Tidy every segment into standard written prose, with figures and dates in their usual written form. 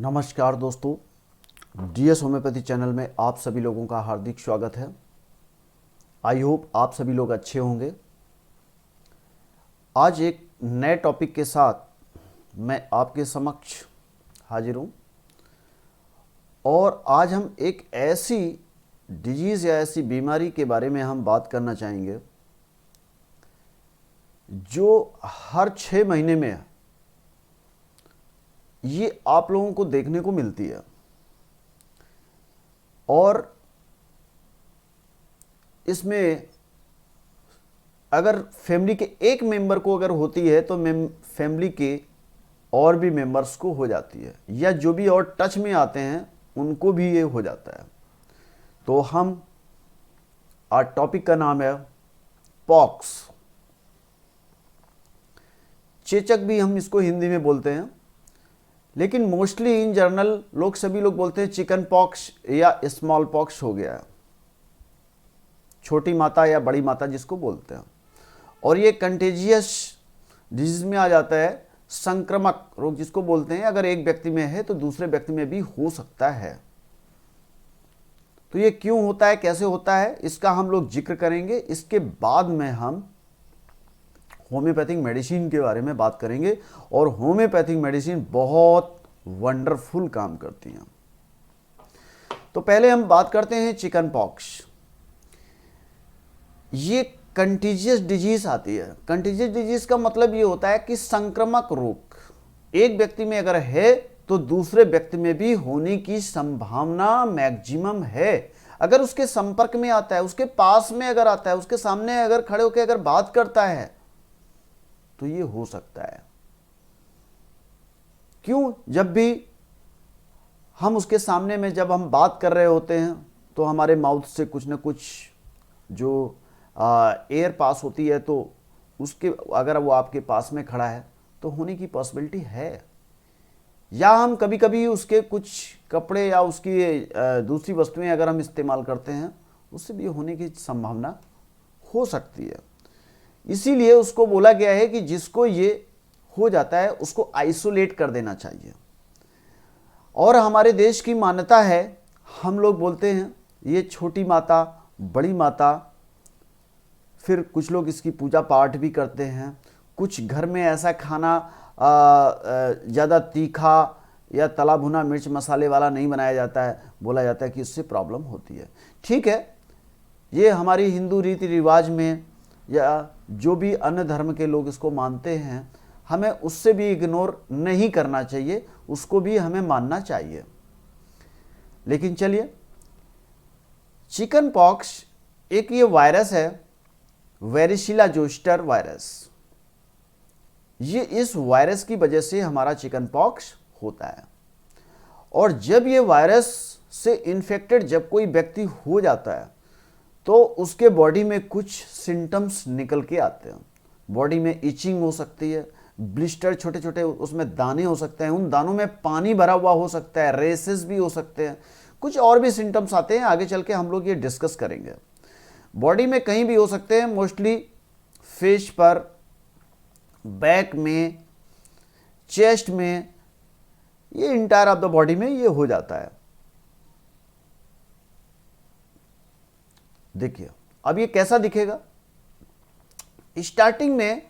नमस्कार दोस्तों, DS homeopathy channel में आप सभी लोगों का हार्दिक स्वागत है। आई होप आप सभी लोग अच्छे होंगे। आज एक नए टॉपिक के साथ मैं आपके समक्ष हाजिर हूँ और आज हम एक ऐसी डिजीज़ या ऐसी बीमारी के बारे में हम बात करना चाहेंगे जो हर 6 महीने में ये आप लोगों को देखने को मिलती है और इसमें अगर फैमिली के एक मेंबर को अगर होती है तो फैमिली के और भी मेंबर्स को हो जाती है, या जो भी और टच में आते हैं उनको भी ये हो जाता है। तो हम आज टॉपिक का नाम है पॉक्स। चेचक भी हम इसको हिंदी में बोलते हैं, लेकिन मोस्टली इन जनरल सभी लोग बोलते हैं चिकन पॉक्स या स्मॉल पॉक्स हो गया है, छोटी माता या बड़ी माता जिसको बोलते हैं। और ये कंटेजियस डिजीज में आ जाता है, संक्रामक रोग जिसको बोलते हैं। अगर एक व्यक्ति में है तो दूसरे व्यक्ति में भी हो सकता है। तो ये क्यों होता है, कैसे होता है, इसका हम लोग जिक्र करेंगे। इसके बाद में हम होम्योपैथिक मेडिसिन के बारे में बात करेंगे और होम्योपैथिक मेडिसिन बहुत वंडरफुल काम करती हैं। तो पहले हम बात करते हैं चिकन पॉक्स। ये कंटीजियस डिजीज आती है। कंटीजियस डिजीज का मतलब ये होता है कि संक्रामक रोग एक व्यक्ति में अगर है तो दूसरे व्यक्ति में भी होने की संभावना मैक्सिमम है। अगर उसके संपर्क में आता है, उसके पास में अगर आता है, उसके सामने अगर खड़े होकर अगर बात करता है तो ये हो सकता है। क्यों? जब भी हम उसके सामने में जब हम बात कर रहे होते हैं तो हमारे माउथ से कुछ ना कुछ जो एयर पास होती है, तो उसके अगर वो आपके पास में खड़ा है तो होने की पॉसिबिलिटी है। या हम कभी कभी उसके कुछ कपड़े या उसकी दूसरी वस्तुएं अगर हम इस्तेमाल करते हैं, उससे भी होने की संभावना हो सकती है। इसीलिए उसको बोला गया है कि जिसको ये हो जाता है उसको आइसोलेट कर देना चाहिए। और हमारे देश की मान्यता है, हम लोग बोलते हैं ये छोटी माता, बड़ी माता, फिर कुछ लोग इसकी पूजा पाठ भी करते हैं। कुछ घर में ऐसा खाना ज़्यादा तीखा या तला भुना मिर्च मसाले वाला नहीं बनाया जाता है, बोला जाता है कि इससे प्रॉब्लम होती है। ठीक है, ये हमारी हिंदू रीति रिवाज में या जो भी अन्य धर्म के लोग इसको मानते हैं, हमें उससे भी इग्नोर नहीं करना चाहिए, उसको भी हमें मानना चाहिए। लेकिन चलिए, चिकन पॉक्स एक ये वायरस है, वेरिसिला जोस्टर वायरस। ये इस वायरस की वजह से हमारा चिकन पॉक्स होता है। और जब ये वायरस से इन्फेक्टेड जब कोई व्यक्ति हो जाता है तो उसके बॉडी में कुछ सिम्टम्स निकल के आते हैं। बॉडी में इचिंग हो सकती है, ब्लिस्टर छोटे छोटे उसमें दाने हो सकते हैं, उन दानों में पानी भरा हुआ हो सकता है, रेसेस भी हो सकते हैं, कुछ और भी सिम्टम्स आते हैं, आगे चल के हम लोग ये डिस्कस करेंगे। बॉडी में कहीं भी हो सकते हैं, मोस्टली फेस पर, बैक में, चेस्ट में, ये इंटायर ऑफ द बॉडी में ये हो जाता है। देखिए अब ये कैसा दिखेगा। स्टार्टिंग में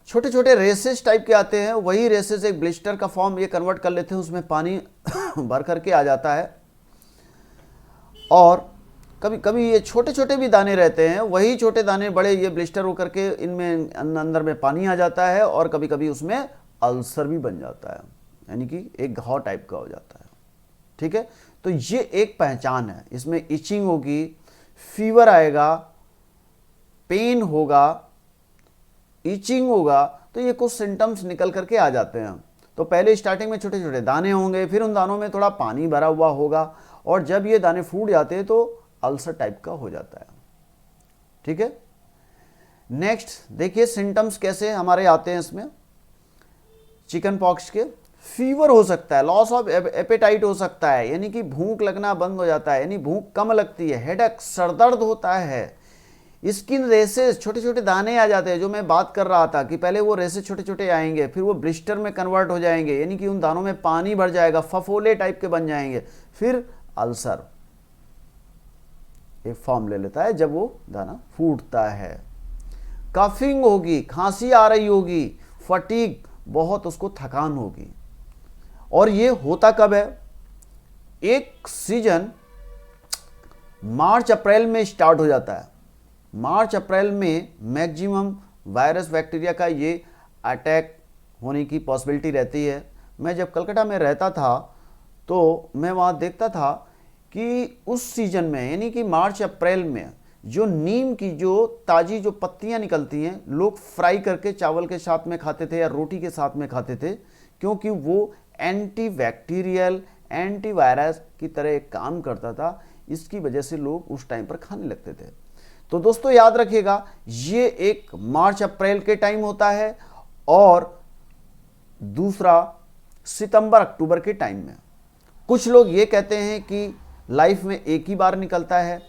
छोटे छोटे रेसेस टाइप के आते हैं, वही रेसेस एक ब्लिस्टर का फॉर्म ये कन्वर्ट कर लेते हैं, उसमें पानी भर करके आ जाता है। और कभी कभी ये छोटे छोटे भी दाने रहते हैं, वही छोटे दाने बड़े ये ब्लिस्टर होकर के इनमें अंदर में पानी आ जाता है, और कभी कभी उसमें अल्सर भी बन जाता है, यानी कि एक घाव टाइप का हो जाता है। ठीक है, तो ये एक पहचान है। इसमें इचिंग होगी, फीवर आएगा, पेन होगा, इचिंग होगा, तो ये कुछ सिम्टम्स निकल करके आ जाते हैं। तो पहले स्टार्टिंग में छोटे छोटे दाने होंगे, फिर उन दानों में थोड़ा पानी भरा हुआ होगा, और जब ये दाने फूट जाते हैं तो अल्सर टाइप का हो जाता है। ठीक है, नेक्स्ट देखिए सिम्टम्स कैसे हमारे आते हैं इसमें चिकन पॉक्स के। फीवर हो सकता है, लॉस ऑफ एपेटाइट हो सकता है, यानी कि भूख लगना बंद हो जाता है, यानी भूख कम लगती है, हेडेक, सरदर्द होता है, स्किन रेसेस, छोटे छोटे दाने आ जाते हैं, जो मैं बात कर रहा था कि पहले वो रेसेस छोटे छोटे आएंगे, फिर वो ब्लिस्टर में कन्वर्ट हो जाएंगे, यानी कि उन दानों में पानी भर जाएगा, फफोले टाइप के बन जाएंगे, फिर अल्सर एक फॉर्म ले लेता है जब वो दाना फूटता है। कफिंग होगी, खांसी आ रही होगी, फटीग, बहुत उसको थकान होगी। और ये होता कब है? एक सीजन मार्च अप्रैल में स्टार्ट हो जाता है। मार्च अप्रैल में मैक्सिमम वायरस बैक्टीरिया का ये अटैक होने की पॉसिबिलिटी रहती है। मैं जब कलकत्ता में रहता था तो मैं वहाँ देखता था कि उस सीजन में, यानी कि मार्च अप्रैल में, जो नीम की जो ताज़ी जो पत्तियाँ निकलती हैं, लोग फ्राई करके चावल के साथ में खाते थे या रोटी के साथ में खाते थे, क्योंकि वो एंटी बैक्टीरियल, एंटीवायरस की तरह एक काम करता था। इसकी वजह से लोग उस टाइम पर खाने लगते थे। तो दोस्तों याद रखिएगा, ये एक मार्च अप्रैल के टाइम होता है और दूसरा सितंबर अक्टूबर के टाइम में। कुछ लोग ये कहते हैं कि लाइफ में एक ही बार निकलता है,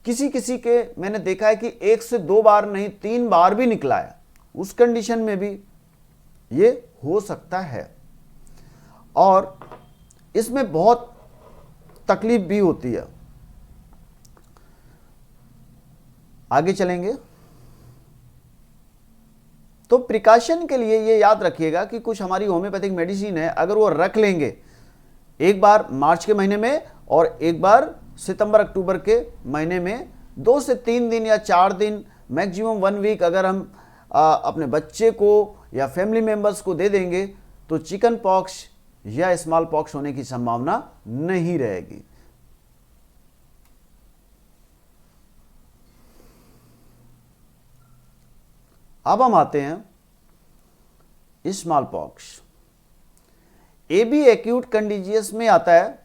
किसी किसी के मैंने देखा है कि 1 से 2 बार नहीं 3 बार भी निकला है। उस कंडीशन में भी ये हो सकता है और इसमें बहुत तकलीफ भी होती है। आगे चलेंगे तो प्रिकॉशन के लिए ये याद रखिएगा कि कुछ हमारी होम्योपैथिक मेडिसिन है, अगर वो रख लेंगे एक बार मार्च के महीने में और एक बार सितंबर अक्टूबर के महीने में, 2 से 3 दिन या 4 दिन, मैक्सिमम 1 वीक अगर हम अपने बच्चे को या फैमिली मेंबर्स को दे देंगे तो चिकन पॉक्स या स्मॉल पॉक्स होने की संभावना नहीं रहेगी। अब हम आते हैं स्मॉल पॉक्स। ये भी एक्यूट कंटेजियस में आता है।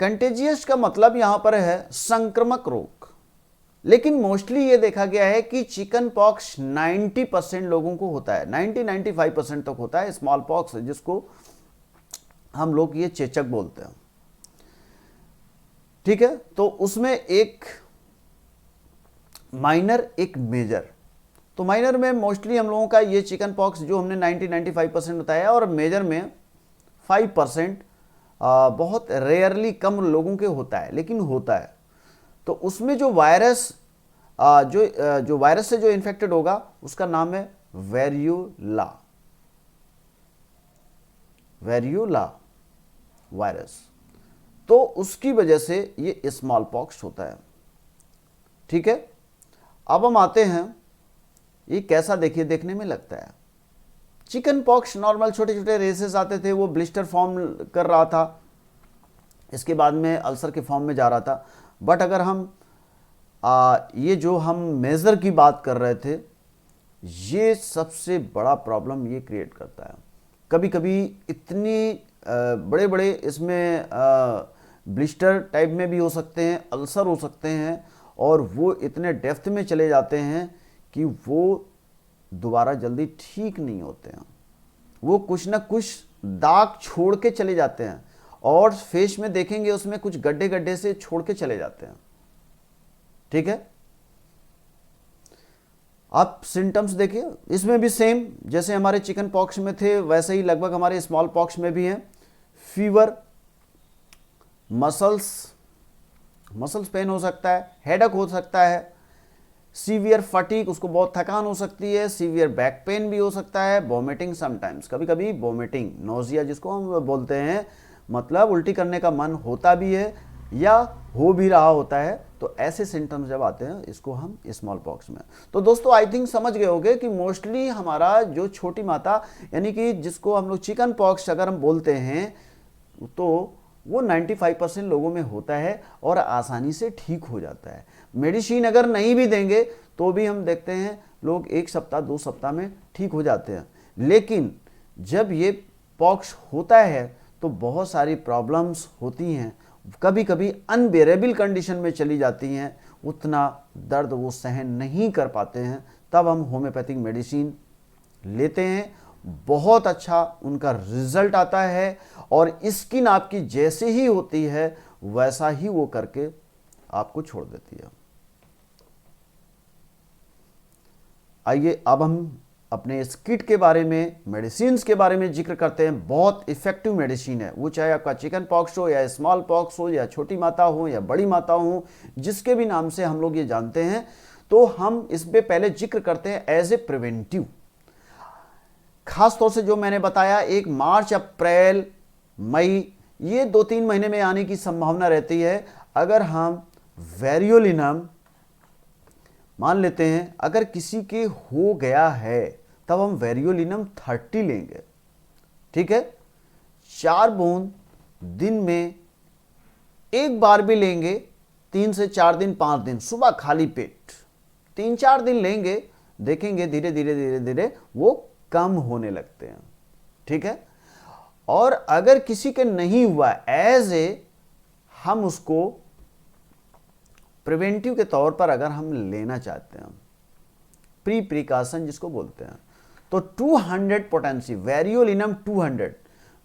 कंटेजियस का मतलब यहां पर है संक्रामक रोग, लेकिन मोस्टली ये देखा गया है कि चिकन पॉक्स 90% लोगों को होता है, 90-95% तक होता है स्मॉल पॉक्स, जिसको हम लोग ये चेचक बोलते हैं। ठीक है, तो उसमें एक माइनर एक मेजर। तो माइनर में मोस्टली हम लोगों का ये चिकन पॉक्स जो हमने 90-95% बताया, और मेजर में 5% बहुत रेयरली कम लोगों के होता है, लेकिन होता है। तो उसमें जो वायरस जो वायरस से जो इन्फेक्टेड होगा उसका नाम है वेरियोला वायरस। तो उसकी वजह से ये स्मॉल पॉक्स होता है। ठीक है, अब हम आते हैं, ये कैसा देखिए देखने में लगता है। चिकन पॉक्स नॉर्मल छोटे छोटे रेसेस आते थे, वो ब्लिस्टर फॉर्म कर रहा था, इसके बाद में अल्सर के फॉर्म में जा रहा था। बट अगर हम ये जो हम मेजर की बात कर रहे थे, ये सबसे बड़ा प्रॉब्लम ये क्रिएट करता है। कभी कभी इतनी बड़े बड़े इसमें ब्लिस्टर टाइप में भी हो सकते हैं, अल्सर हो सकते हैं, और वो इतने डेप्थ में चले जाते हैं कि वो दोबारा जल्दी ठीक नहीं होते हैं। वो कुछ ना कुछ दाग छोड़ के चले जाते हैं, और फेस में देखेंगे उसमें कुछ गड्ढे गड्ढे से छोड़ के चले जाते हैं। ठीक है, आप सिम्टम्स देखिए, इसमें भी सेम जैसे हमारे चिकन पॉक्स में थे वैसे ही लगभग हमारे स्मॉल पॉक्स में भी हैं। फीवर, मसल्स पेन हो सकता है, हेडेक हो सकता है, सीवियर फटीग, उसको बहुत थकान हो सकती है, सीवियर बैक पेन भी हो सकता है, वॉमिटिंग समटाइम्स, कभी कभी वॉमिटिंग, नोजिया जिसको हम बोलते हैं, मतलब उल्टी करने का मन होता भी है या हो भी रहा होता है। तो ऐसे सिम्टम्स जब आते हैं, इसको हम स्मॉल पॉक्स में। तो दोस्तों आई थिंक समझ गए होंगे कि मोस्टली हमारा जो छोटी माता, यानी कि जिसको हम लोग चिकन पॉक्स अगर हम बोलते हैं, तो वो 95% लोगों में होता है और आसानी से ठीक हो जाता है। मेडिसिन अगर नहीं भी देंगे तो भी हम देखते हैं लोग 1 सप्ताह 2 सप्ताह में ठीक हो जाते हैं। लेकिन जब ये पॉक्स होता है तो बहुत सारी प्रॉब्लम्स होती हैं, कभी कभी अनबेरेबल कंडीशन में चली जाती हैं, उतना दर्द वो सहन नहीं कर पाते हैं, तब हम होम्योपैथिक मेडिसिन लेते हैं, बहुत अच्छा उनका रिजल्ट आता है, और स्किन आपकी जैसे ही होती है वैसा ही वो करके आपको छोड़ देती है। आइए अब हम अपने इस किट के बारे में, मेडिसिन के बारे में जिक्र करते हैं। बहुत इफेक्टिव मेडिसिन है, वो चाहे आपका चिकन पॉक्स हो या स्मॉल पॉक्स हो या छोटी माता हो या बड़ी माता हो, जिसके भी नाम से हम लोग ये जानते हैं, तो हम इस पे पहले जिक्र करते हैं एज ए प्रिवेंटिव। खास तौर से जो मैंने बताया, एक मार्च, अप्रैल, मई, ये 2-3 महीने में आने की संभावना रहती है। अगर हम वेरियोलिनम मान लेते हैं, अगर किसी के हो गया है, तब हम वेरियोलिनम 30 लेंगे। ठीक है, 4 बूंद दिन में एक बार भी लेंगे, 3 से 4 दिन, 5 दिन, सुबह खाली पेट 3-4 दिन लेंगे, देखेंगे धीरे धीरे धीरे धीरे वो कम होने लगते हैं। ठीक है, और अगर किसी के नहीं हुआ, एज ए हम उसको प्रिवेंटिव के तौर पर अगर हम लेना चाहते हैं, प्री प्रिकॉशन जिसको बोलते हैं, तो 200 पोटेंसी वेरियोलिनम 200,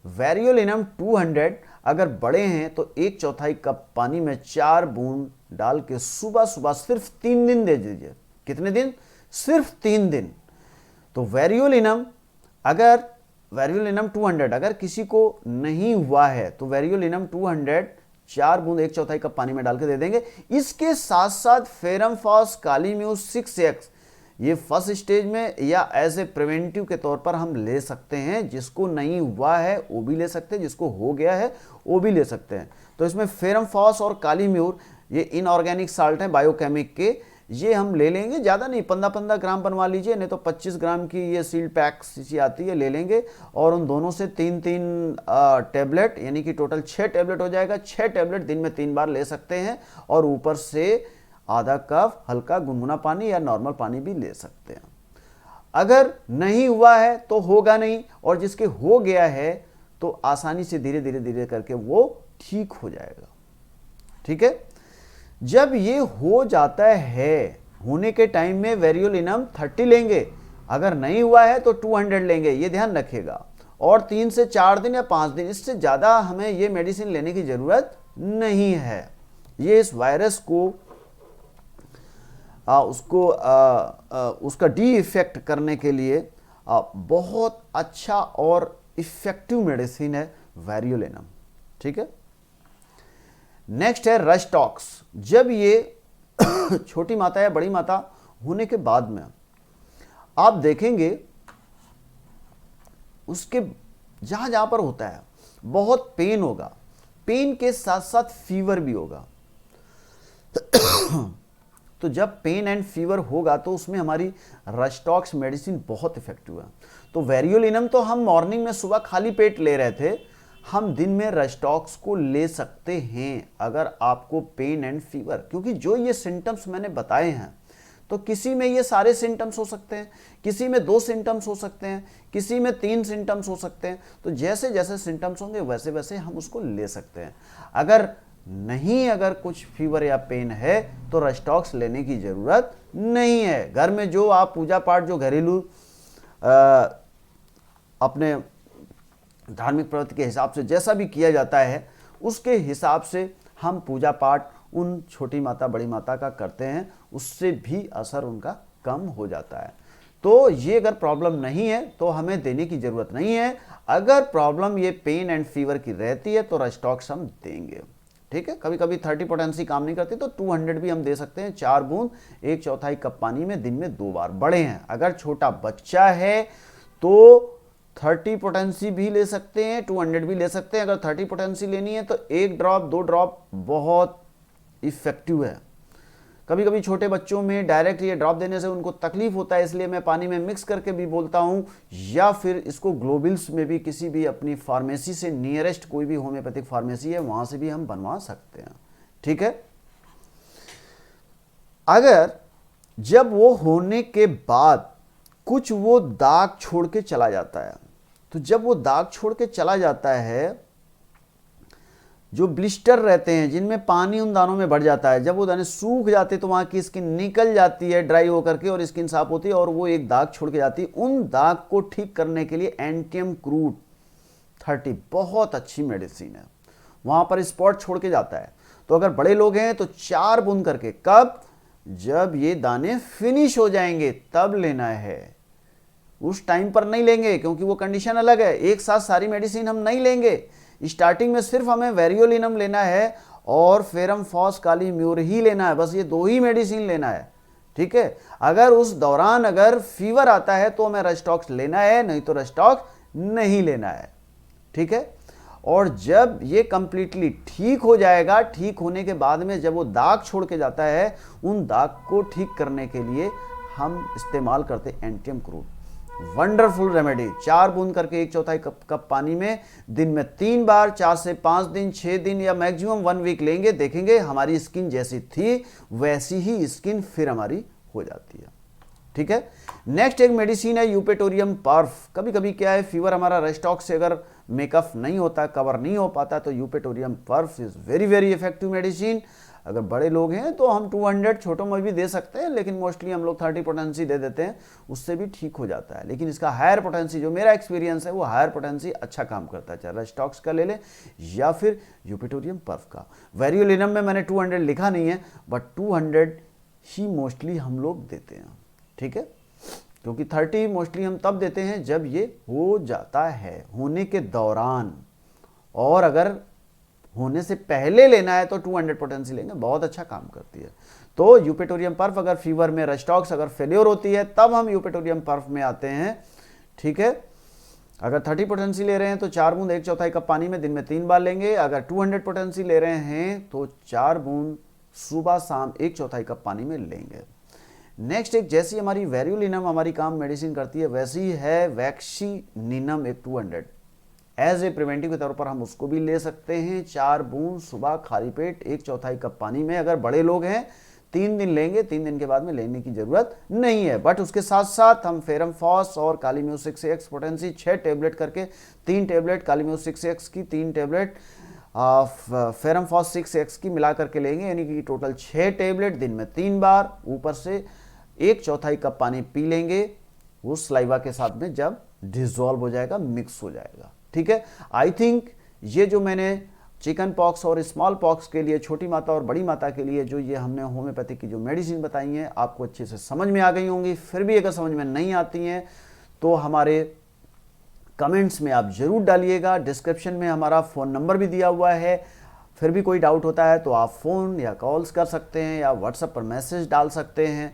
वेरियोलिनम 200 अगर बड़े हैं तो 1/4 कप पानी में 4 बूंद डाल के सुबह सुबह सिर्फ 3 दिन दे दीजिए। कितने दिन? सिर्फ 3 दिन। तो वेरियोलिनम 200 अगर किसी को नहीं हुआ है तो वेरियोलिनम 200 4 बूंद 1/4 कप पानी में डाल के दे देंगे। इसके साथ साथ फेरमफॉस कालीम्यूस 6x, ये फर्स्ट स्टेज में या एज ए प्रिवेंटिव के तौर पर हम ले सकते हैं। जिसको नहीं हुआ है वो भी ले सकते हैं, जिसको हो गया है वो भी ले सकते हैं। तो इसमें फेरमफॉस और कालीम्यूर ये इनऑर्गेनिक साल्ट हैं बायोकेमिक के, ये हम ले लेंगे। ज़्यादा नहीं, 15-15 ग्राम बनवा लीजिए, नहीं तो 25 ग्राम की ये सील्ड पैक सी आती है, ले लेंगे। और उन दोनों से 3-3 टैबलेट, यानी कि टोटल 6 टैबलेट हो जाएगा। 6 टैबलेट दिन में 3 बार ले सकते हैं। और ऊपर से आधा कप हल्का गुनगुना पानी या नॉर्मल पानी भी ले सकते हैं। अगर नहीं हुआ है तो होगा नहीं, और जिसके हो गया है तो आसानी से धीरे धीरे धीरे करके वो ठीक हो जाएगा। ठीक है, जब ये हो जाता है, होने के टाइम में वेरियोलिनम 30 लेंगे, अगर नहीं हुआ है तो 200 लेंगे, ये ध्यान रखिएगा। और 3 से 4 दिन या 5 दिन, इससे ज़्यादा हमें ये मेडिसिन लेने की ज़रूरत नहीं है। ये इस वायरस को उसका डी इफेक्ट करने के लिए बहुत अच्छा और इफेक्टिव मेडिसिन है वेरियोलिनम। ठीक है, नेक्स्ट है रशटॉक्स। जब ये छोटी माता या बड़ी माता होने के बाद में आप देखेंगे उसके जहां जहां पर होता है बहुत पेन होगा, पेन के साथ साथ फीवर भी होगा। तो जब पेन एंड फीवर होगा तो उसमें हमारी रशटॉक्स मेडिसिन बहुत इफेक्टिव है। तो वेरियोलिनम तो हम मॉर्निंग में सुबह खाली पेट ले रहे थे, हम दिन में रशटॉक्स को ले सकते हैं अगर आपको पेन एंड फीवर, क्योंकि जो ये सिम्टम्स मैंने बताए हैं, तो किसी में ये सारे सिम्टम्स हो सकते हैं, किसी में 2 सिम्टम्स हो सकते हैं, किसी में 3 सिम्टम्स हो सकते हैं। तो जैसे जैसे सिम्टम्स होंगे वैसे वैसे हम उसको ले सकते हैं। अगर कुछ फीवर या पेन है तो रशटॉक्स लेने की ज़रूरत नहीं है। घर में जो आप पूजा पाठ, जो घरेलू अपने धार्मिक प्रवृत्ति के हिसाब से जैसा भी किया जाता है, उसके हिसाब से हम पूजा पाठ उन छोटी माता बड़ी माता का करते हैं, उससे भी असर उनका कम हो जाता है। तो ये अगर प्रॉब्लम नहीं है तो हमें देने की ज़रूरत नहीं है। अगर प्रॉब्लम ये पेन एंड फीवर की रहती है तो रशटॉक्स हम देंगे। ठीक है, कभी कभी 30 पोटेंसी काम नहीं करती तो 200 भी हम दे सकते हैं। 4 बूंद 1/4 कप पानी में दिन में 2 बार। बड़े हैं, अगर छोटा बच्चा है तो 30 पोटेंसी भी ले सकते हैं, 200 भी ले सकते हैं। अगर 30 पोटेंसी लेनी है तो 1 ड्रॉप 2 ड्रॉप बहुत इफेक्टिव है। कभी कभी छोटे बच्चों में डायरेक्ट ये ड्रॉप देने से उनको तकलीफ होता है, इसलिए मैं पानी में मिक्स करके भी बोलता हूँ, या फिर इसको ग्लोबिल्स में भी किसी भी अपनी फार्मेसी से, नियरेस्ट कोई भी होम्योपैथिक फार्मेसी है वहाँ से भी हम बनवा सकते हैं। ठीक है, अगर जब वो होने के बाद कुछ वो दाग छोड़ के चला जाता है, तो जब वो दाग छोड़ के चला जाता है, जो ब्लिस्टर रहते हैं जिनमें पानी उन दानों में बढ़ जाता है, जब वो दाने सूख जाते हैं तो वहाँ की स्किन निकल जाती है ड्राई होकर के और स्किन साफ होती है और वो एक दाग छोड़ के जाती है। उन दाग को ठीक करने के लिए एंटियम क्रूड 30 बहुत अच्छी मेडिसिन है, वहाँ पर स्पॉट छोड़ के जाता है। तो अगर बड़े लोग हैं तो 4 बूंद करके, कब? जब ये दाने फिनिश हो जाएंगे तब लेना है, उस टाइम पर नहीं लेंगे, क्योंकि वो कंडीशन अलग है। एक साथ सारी मेडिसिन हम नहीं लेंगे। स्टार्टिंग में सिर्फ हमें वेरियोलिनम लेना है और फेरम फॉस काली म्यूर ही लेना है, बस ये 2 ही मेडिसिन लेना है, ठीक है। अगर उस दौरान अगर फीवर आता है तो हमें रेस्टॉक्स लेना है, नहीं तो रेस्टॉक्स नहीं लेना है, ठीक है। और जब ये कंप्लीटली ठीक हो जाएगा, ठीक होने के बाद में जब वो दाग छोड़ के जाता है, उन दाग को ठीक करने के लिए हम इस्तेमाल करते एंटियम क्रूड। Wonderful remedy. 4 बूंद करके 1/4 कप पानी में दिन में 3 बार, 4 से 5 दिन, 6 दिन या मैक्सिमम 1 वीक लेंगे, देखेंगे हमारी स्किन जैसी थी वैसी ही स्किन फिर हमारी हो जाती है, ठीक है। नेक्स्ट एक मेडिसिन है यूपेटोरियम पर्फ। कभी कभी क्या है, फीवर हमारा रेस्टॉक्स से अगर मेकअप नहीं होता, कवर नहीं हो पाता, तो Eupatorium पर्फ is very very effective medicine. अगर बड़े लोग हैं तो हम 200 छोटों में भी दे सकते हैं, लेकिन मोस्टली हम लोग 30 पोटेंसी दे देते हैं, उससे भी ठीक हो जाता है। लेकिन इसका हायर पोटेंसी, जो मेरा एक्सपीरियंस है, वो हायर पोटेंसी अच्छा काम करता है, चाहे रेस्टॉक्स का ले लें या फिर यूपेटोरियम पर्फ का। वेरियोलिनम में मैंने 200 लिखा नहीं है, बट 200 ही मोस्टली हम लोग देते हैं, ठीक है, क्योंकि 30 मोस्टली हम तब देते हैं जब ये हो जाता है, होने के दौरान। और अगर होने से पहले लेना है तो 200 पोटेंसी लेंगे, बहुत अच्छा काम करती है। तो यूपेटोरियम पर्फ अगर फीवर में, रेस्टॉक्स अगर फेल्योर होती है, तब हम यूपेटोरियम पर्फ में आते हैं, ठीक है। अगर 30 पोटेंसी ले रहे हैं तो 4 बूंद 1/4 कप पानी में दिन में 3 बार लेंगे। अगर 200 पोटेंसी ले रहे हैं तो 4 बूंद सुबह शाम 1/4 कप पानी में लेंगे। नेक्स्ट एक, जैसी हमारी वेरियोलिनम हमारी काम मेडिसिन करती है, वैसी है वैक्सीनिनम एक 200। एज ए प्रिवेंटिव के तौर पर हम उसको भी ले सकते हैं। 4 बूंद सुबह खाली पेट 1/4 कप पानी में। अगर बड़े लोग हैं 3 दिन लेंगे, 3 दिन के बाद में लेने की जरूरत नहीं है। बट उसके साथ साथ हम फेरम फॉस और कालीम्यूस 6x पोटेंसी 6 टेबलेट करके, 3 टेबलेट कालीम्यूस 6x की, 3 टेबलेट फेरम फॉस 6x की मिला करके लेंगे, यानी कि टोटल 6 टेबलेट दिन में 3 बार, ऊपर से 1/4 कप पानी पी लेंगे, वो सलाइवा के साथ में जब डिसॉल्व हो जाएगा, मिक्स हो जाएगा, ठीक है। आई थिंक ये जो मैंने चिकन पॉक्स और स्मॉल पॉक्स के लिए, छोटी माता और बड़ी माता के लिए जो ये हमने होम्योपैथिक की जो मेडिसिन बताई हैं, आपको अच्छे से समझ में आ गई होंगी। फिर भी अगर समझ में नहीं आती हैं तो हमारे कमेंट्स में आप जरूर डालिएगा। डिस्क्रिप्शन में हमारा फ़ोन नंबर भी दिया हुआ है। फिर भी कोई डाउट होता है तो आप फ़ोन या कॉल्स कर सकते हैं या व्हाट्सएप पर मैसेज डाल सकते हैं।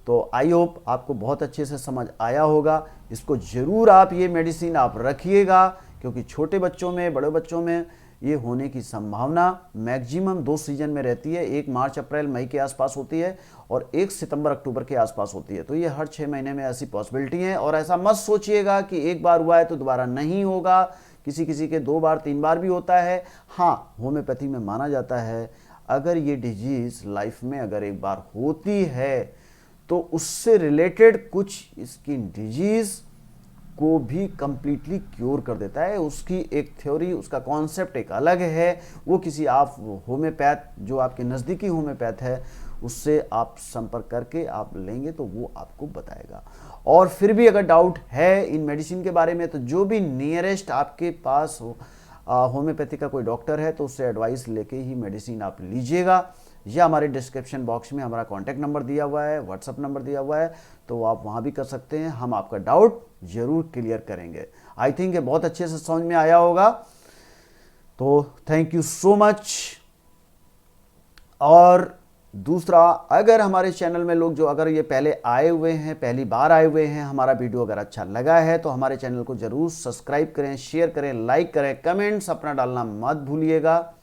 तो आई होप आपको बहुत अच्छे से समझ आया होगा। इसको ज़रूर आप ये मेडिसिन आप रखिएगा, क्योंकि छोटे बच्चों में, बड़े बच्चों में ये होने की संभावना मैक्सिमम 2 सीजन में रहती है। 1 मार्च अप्रैल मई के आसपास होती है और 1 सितंबर अक्टूबर के आसपास होती है। तो ये हर 6 महीने में ऐसी पॉसिबिलिटी है। और ऐसा मत सोचिएगा कि एक बार हुआ है तो दोबारा नहीं होगा। किसी किसी के 2 बार 3 बार भी होता है। हाँ, होम्योपैथी में माना जाता है अगर ये डिजीज़ लाइफ में अगर एक बार होती है तो उससे रिलेटेड कुछ स्किन डिजीज़ को भी कंप्लीटली क्योर कर देता है। उसकी एक थ्योरी, उसका कॉन्सेप्ट एक अलग है। वो किसी आप होम्योपैथ, जो आपके नज़दीकी होम्योपैथ है, उससे आप संपर्क करके आप लेंगे तो वो आपको बताएगा। और फिर भी अगर डाउट है इन मेडिसिन के बारे में तो जो भी नियरेस्ट आपके पास होम्योपैथी का कोई डॉक्टर है तो उससे एडवाइस लेके ही मेडिसिन आप लीजिएगा। या हमारे डिस्क्रिप्शन बॉक्स में हमारा कॉन्टैक्ट नंबर दिया हुआ है, व्हाट्सअप नंबर दिया हुआ है, तो आप वहाँ भी कर सकते हैं। हम आपका डाउट जरूर क्लियर करेंगे। आई थिंक ये बहुत अच्छे से समझ में आया होगा। तो थैंक यू सो मच। और दूसरा, अगर हमारे चैनल में लोग जो अगर ये पहले आए हुए हैं, पहली बार आए हुए हैं, हमारा वीडियो अगर अच्छा लगा है तो हमारे चैनल को जरूर सब्सक्राइब करें, शेयर करें, लाइक करें, कमेंट्स अपना डालना मत भूलिएगा।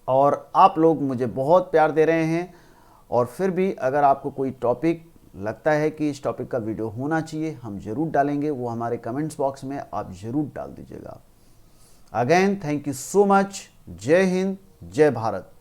और आप लोग मुझे बहुत प्यार दे रहे हैं। और फिर भी अगर आपको कोई टॉपिक लगता है कि इस टॉपिक का वीडियो होना चाहिए, हम जरूर डालेंगे, वो हमारे कमेंट्स बॉक्स में आप जरूर डाल दीजिएगा। Again thank you so much. जय हिंद, जय भारत।